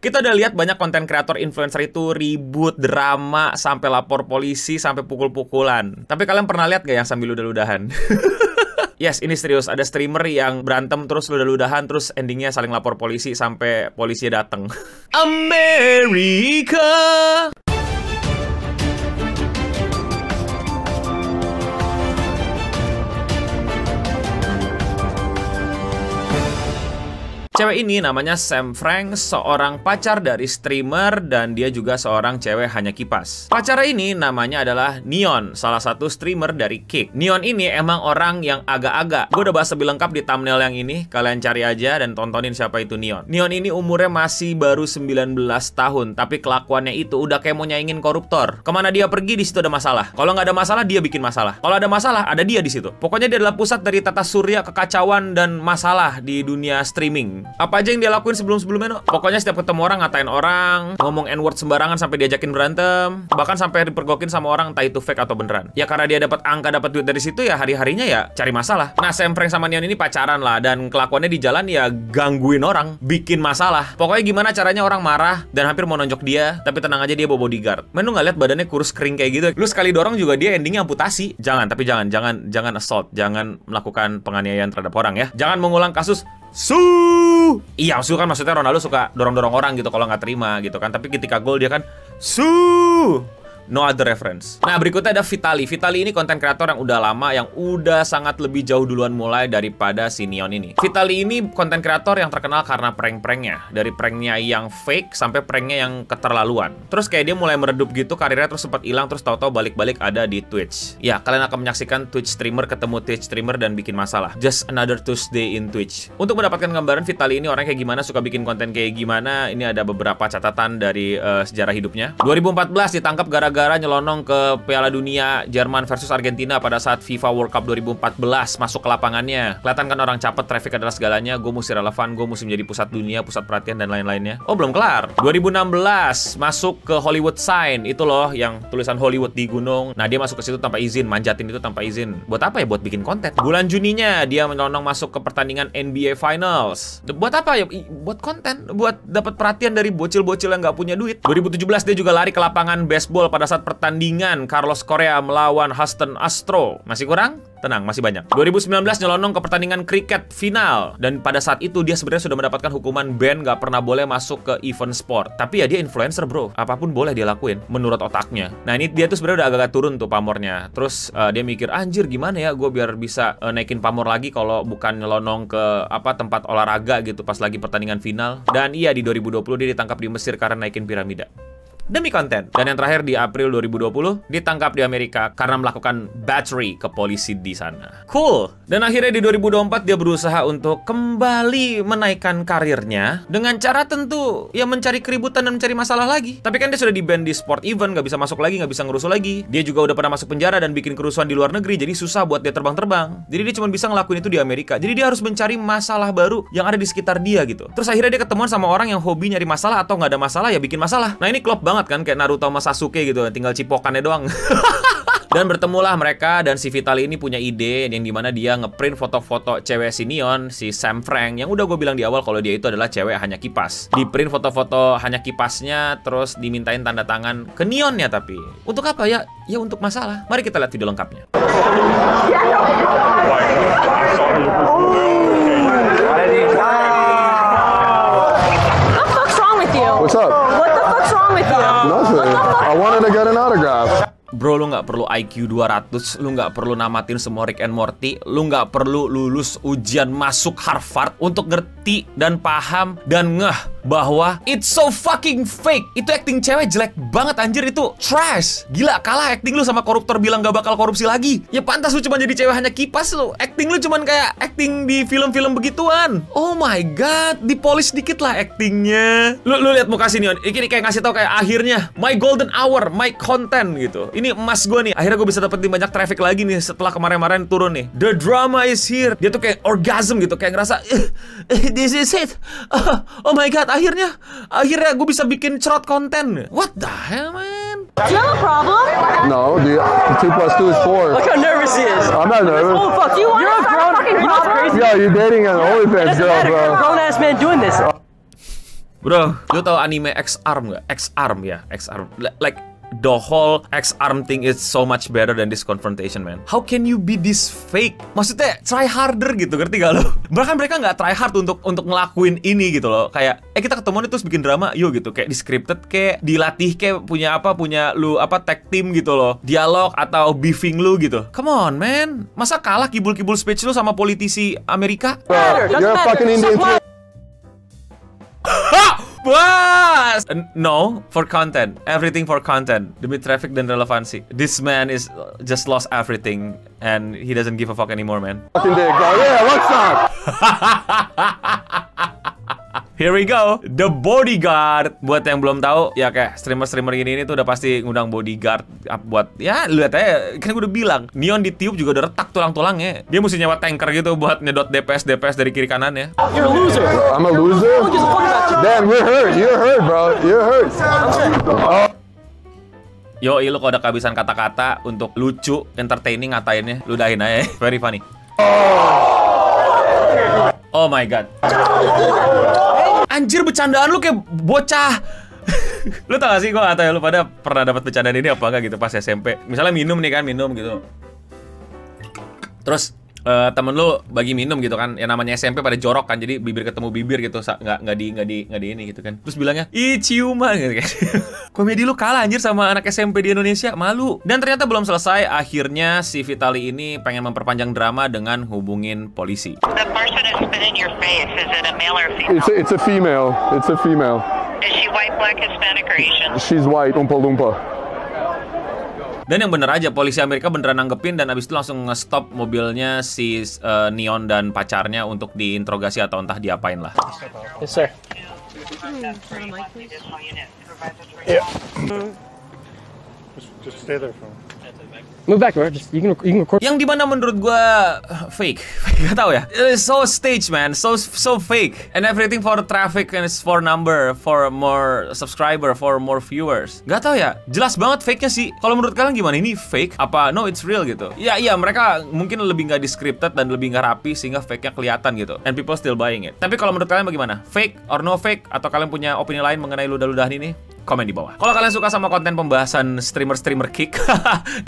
Kita udah lihat banyak konten kreator influencer itu ribut, drama, sampai lapor polisi, sampai pukul-pukulan. Tapi kalian pernah lihat gak yang sambil ludah-ludahan? Yes, ini serius. Ada streamer yang berantem terus ludah-ludahan, terus endingnya saling lapor polisi sampai polisi datang. Amerika. Cewek ini namanya Sam Frank, seorang pacar dari streamer dan dia juga seorang cewek hanya kipas. Pacar ini namanya adalah Neon, salah satu streamer dari Kick. Neon ini emang orang yang agak-agak. Gue udah bahas lebih lengkap di thumbnail yang ini, kalian cari aja dan tontonin siapa itu Neon. Neon ini umurnya masih baru 19 tahun, tapi kelakuannya itu udah kayak mau nyaingin koruptor. Kemana dia pergi, di situ ada masalah. Kalau nggak ada masalah, dia bikin masalah. Kalau ada masalah, ada dia di situ. Pokoknya dia adalah pusat dari tata surya kekacauan dan masalah di dunia streaming. Apa aja yang dia lakuin sebelum-sebelumnya, no? Pokoknya setiap ketemu orang ngatain orang, ngomong N-word sembarangan sampai diajakin berantem, bahkan sampai dipergokin sama orang entah itu fake atau beneran. Ya karena dia dapat angka, dapat duit dari situ, ya hari-harinya ya cari masalah. Nah, Sam Frank sama Neon ini pacaran lah, dan kelakuannya di jalan ya gangguin orang, bikin masalah. Pokoknya gimana caranya orang marah dan hampir mau nonjok dia, tapi tenang aja dia bawa bodyguard. Men, lu nggak lihat badannya kurus kering kayak gitu? Lu sekali dorong juga dia endingnya amputasi. Jangan assault, jangan melakukan penganiayaan terhadap orang ya. Jangan mengulang kasus Iya, kan maksudnya Ronaldo suka dorong-dorong orang gitu kalau nggak terima gitu kan. Tapi ketika gol dia kan no other reference. Nah, berikutnya ada Vitaly. Vitaly ini konten kreator yang udah lama, yang udah sangat lebih jauh duluan mulai daripada si Neon ini. Vitaly ini konten kreator yang terkenal karena prank-pranknya. Dari pranknya yang fake sampai pranknya yang keterlaluan. Terus kayak dia mulai meredup gitu, karirnya terus sempat hilang, terus tahu-tahu balik-balik ada di Twitch. Ya, kalian akan menyaksikan Twitch streamer ketemu Twitch streamer dan bikin masalah. Just another Tuesday in Twitch. Untuk mendapatkan gambaran Vitaly ini orang kayak gimana, suka bikin konten kayak gimana, ini ada beberapa catatan dari sejarah hidupnya. 2014 ditangkap gara-gara nyelonong ke Piala Dunia Jerman versus Argentina pada saat FIFA World Cup 2014. Masuk ke lapangannya, kelihatan kan orang capek, traffic adalah segalanya, gue mesti relevan, gue mesti menjadi pusat dunia, pusat perhatian dan lain-lainnya. Oh, belum kelar. 2016 masuk ke Hollywood Sign, itu loh yang tulisan Hollywood di gunung. Nah, dia masuk ke situ tanpa izin, manjatin itu tanpa izin. Buat apa ya? Buat bikin konten. Bulan Juninya dia menyelonong masuk ke pertandingan NBA Finals. Buat apa ya? Buat konten, buat dapat perhatian dari bocil-bocil yang nggak punya duit. 2017 dia juga lari ke lapangan baseball pada saat pertandingan Carlos Correa melawan Houston Astro. Masih kurang? Tenang, masih banyak. 2019 nyelonong ke pertandingan kriket final. Dan pada saat itu dia sebenarnya sudah mendapatkan hukuman ban, gak pernah boleh masuk ke event sport. Tapi ya dia influencer, bro. Apapun boleh dia lakuin menurut otaknya. Nah, ini dia tuh sebenarnya udah agak-agak turun tuh pamornya. Terus dia mikir, anjir gimana ya gue biar bisa naikin pamor lagi kalau bukan nyelonong ke tempat olahraga gitu pas lagi pertandingan final. Dan iya, di 2020 dia ditangkap di Mesir karena naikin piramida demi konten. Dan yang terakhir di April 2020 ditangkap di Amerika karena melakukan battery ke polisi di sana. Cool. Dan akhirnya di 2024 dia berusaha untuk kembali menaikkan karirnya dengan cara tentu ya mencari keributan dan mencari masalah lagi. Tapi kan dia sudah di ban di sport event, nggak bisa masuk lagi, nggak bisa ngerusuh lagi. Dia juga udah pernah masuk penjara dan bikin kerusuhan di luar negeri, jadi susah buat dia terbang-terbang. Jadi dia cuma bisa ngelakuin itu di Amerika. Jadi dia harus mencari masalah baru yang ada di sekitar dia gitu. Terus akhirnya dia ketemuan sama orang yang hobi nyari masalah atau nggak ada masalah ya bikin masalah. Nah, ini klop banget kan, kayak Naruto sama Sasuke gitu, tinggal cipokannya doang. Dan bertemulah mereka, dan si Vitaly ini punya ide yang dimana dia ngeprint foto-foto cewek si Neon, si Sam Frank, yang udah gue bilang di awal kalau dia itu adalah cewek hanya kipas. Di print foto-foto hanya kipasnya, terus dimintain tanda tangan ke Neonnya. Tapi untuk apa ya? Ya untuk masalah. Mari kita lihat video lengkapnya. What's up? What the fuck's wrong with you? Nothing. I wanted to get an autograph. Bro, lu nggak perlu IQ 200, lu nggak perlu namatin semua Rick and Morty, lu nggak perlu lulus ujian masuk Harvard untuk ngerti dan paham dan ngeh bahwa it's so fucking fake. Itu acting cewek jelek banget anjir, itu trash. Gila, kalah acting lu sama koruptor bilang gak bakal korupsi lagi. Ya pantas lu cuma jadi cewek hanya kipas lu. Acting lu cuman kayak acting di film-film begituan. Oh my god, dipolish dikit lah actingnya. Lu lihat muka si Neon, ini kayak ngasih tau kayak akhirnya my golden hour, my content gitu. Ini emas gue nih, akhirnya gue bisa dapetin banyak traffic lagi nih setelah kemarin-kemarin turun nih. The drama is here. Dia tuh kayak orgasm gitu, kayak ngerasa this is it. Oh my god, akhirnya gue bisa bikin cerot konten. What the hell, man? Do you have a problem? No, the 2 + 2 is 4. Look how nervous he is. I'm not nervous. Oh fuck, you're a grown, you know what's crazy? Yeah, you're dating an OnlyFans girl, That's a bro. grown ass man doing this. Bro, lu tau anime X-Arm nggak? X-Arm ya, X-Arm. Like the whole X-Arm thing is so much better than this confrontation, man. How can you be this fake? Maksudnya try harder gitu, ngerti gak lo? Bahkan mereka nggak try hard untuk ngelakuin ini gitu loh. Kayak, kita ketemuan terus bikin drama, yuk gitu. Kayak di scripted, kayak dilatih, kayak punya lu tag team gitu loh. Dialog atau beefing lu gitu. Come on, man. Masa kalah kibul-kibul speech lu sama politisi Amerika? You're a fucking Indian kid. Bas! No, for content. Everything for content. Demi traffic dan relevansi. This man is just lost everything and he doesn't give a fuck anymore, man. Fucking dick, bro. Yeah, what's up? Here we go, The Bodyguard. Buat yang belum tahu, ya kayak streamer-streamer ini tuh udah pasti ngundang bodyguard buat, ya lihat aja, kan gue udah bilang, Neon ditiup juga udah retak tulang-tulangnya. Dia mesti nyewa tanker gitu buat nyedot DPS dari kiri kanannya. You're a loser. I'm a loser? Damn, you're hurt. You're hurt, bro. You're hurt. Yoi, lu kalau ada kehabisan kata-kata untuk lucu, entertaining ngatainnya, lu udahin aja. Very funny. Oh my god. Anjir, bercandaan lu kayak bocah. Lu tau gak sih, gue gak tau ya, lu pada pernah dapat bercandaan ini apa enggak gitu pas SMP. Misalnya minum nih kan, minum gitu. Terus temen lu bagi minum gitu kan, yang namanya SMP pada jorok kan, jadi bibir ketemu bibir gitu, nggak di ini gitu kan. Terus bilangnya, ih ciuman gitu kan. Komedi lu kalah anjir sama anak SMP di Indonesia, malu. Dan ternyata belum selesai, akhirnya si Vitaly ini pengen memperpanjang drama dengan hubungin polisi. The person who spit in your face, is it a male or a female? It's a female. It's a female. Is she white, black, Hispanic, or Asian? She's white, Oompa Loompa. Dan yang bener aja, polisi Amerika beneran nanggepin dan abis itu langsung nge-stop mobilnya si Neon dan pacarnya untuk diinterogasi atau entah diapain lah. Yes, sir. Yeah. Just stay there for a moment. Move back, bro. Just you can record. Yang dimana menurut gua fake, gak tau ya. It is so staged, man, so fake, and everything for traffic and it's for number, for more subscriber, for more viewers. Gak tau ya, jelas banget fake-nya sih. Kalau menurut kalian gimana? Ini fake? Apa no it's real gitu? Ya iya, mereka mungkin lebih nggak di-scripted dan lebih nggak rapi sehingga fake-nya kelihatan gitu. And people still buying it. Tapi kalau menurut kalian bagaimana? Fake or no fake? Atau kalian punya opini lain mengenai ludah-ludahan ini? Komen di bawah. Kalau kalian suka sama konten pembahasan streamer kick,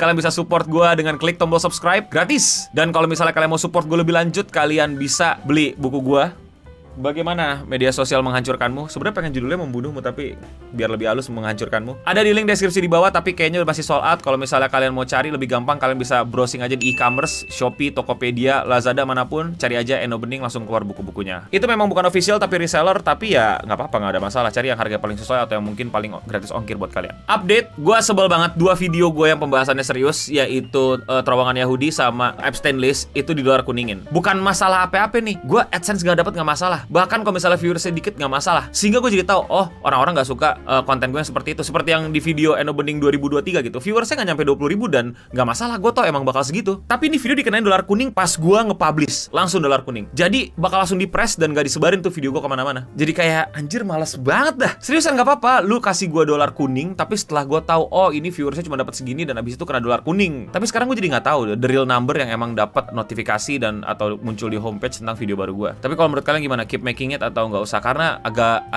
kalian bisa support gue dengan klik tombol subscribe gratis. Dan kalau misalnya kalian mau support gue lebih lanjut, kalian bisa beli buku gue. Bagaimana media sosial menghancurkanmu? Sebenarnya pengen judulnya membunuhmu, tapi biar lebih halus menghancurkanmu. Ada di link deskripsi di bawah, tapi kayaknya masih sold out. Kalau misalnya kalian mau cari lebih gampang, kalian bisa browsing aja di e-commerce, Shopee, Tokopedia, Lazada, manapun. Cari aja Eno Bening, langsung keluar buku-bukunya. Itu memang bukan official tapi reseller, tapi ya nggak apa-apa, nggak ada masalah. Cari yang harga paling sesuai atau yang mungkin paling gratis ongkir buat kalian. Update, gue sebel banget 2 video gue yang pembahasannya serius, yaitu terowongan Yahudi sama Epstein List, itu di dolar kuningin. Bukan masalah apa-apa nih, gue AdSense nggak dapet nggak masalah. Bahkan kalau misalnya viewersnya dikit nggak masalah. Sehingga gue jadi tahu, oh orang-orang nggak suka konten gue yang seperti itu. Seperti yang di video Eno Bening 2023 gitu. Viewersnya nggak nyampe 20.000 dan nggak masalah. Gue tau emang bakal segitu. Tapi ini video dikenain dolar kuning pas gue nge-publish. Langsung dolar kuning. Jadi bakal langsung di-press dan nggak disebarin tuh video gue kemana-mana. Jadi kayak anjir males banget dah. Seriusan nggak apa-apa. Lu kasih gue dolar kuning, tapi setelah gue tahu, oh ini viewersnya cuma dapat segini dan abis itu kena dolar kuning. Tapi sekarang gue jadi nggak tahu the real number yang emang dapat notifikasi dan atau muncul di homepage tentang video baru gue. Tapi kalau menurut kalian gimana? Keep making it atau nggak usah? Karena agak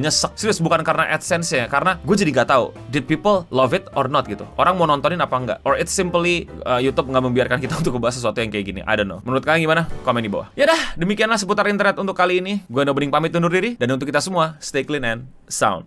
nyesek. Serius, bukan karena AdSense ya, karena gue jadi nggak tahu did people love it or not gitu. Orang mau nontonin apa enggak? Or it's simply YouTube nggak membiarkan kita untuk ngebahas sesuatu yang kayak gini. I don't know. Menurut kalian gimana? Komen di bawah. Ya dah, demikianlah seputar internet untuk kali ini. Gue Eno Bening pamit undur diri, dan untuk kita semua stay clean and sound.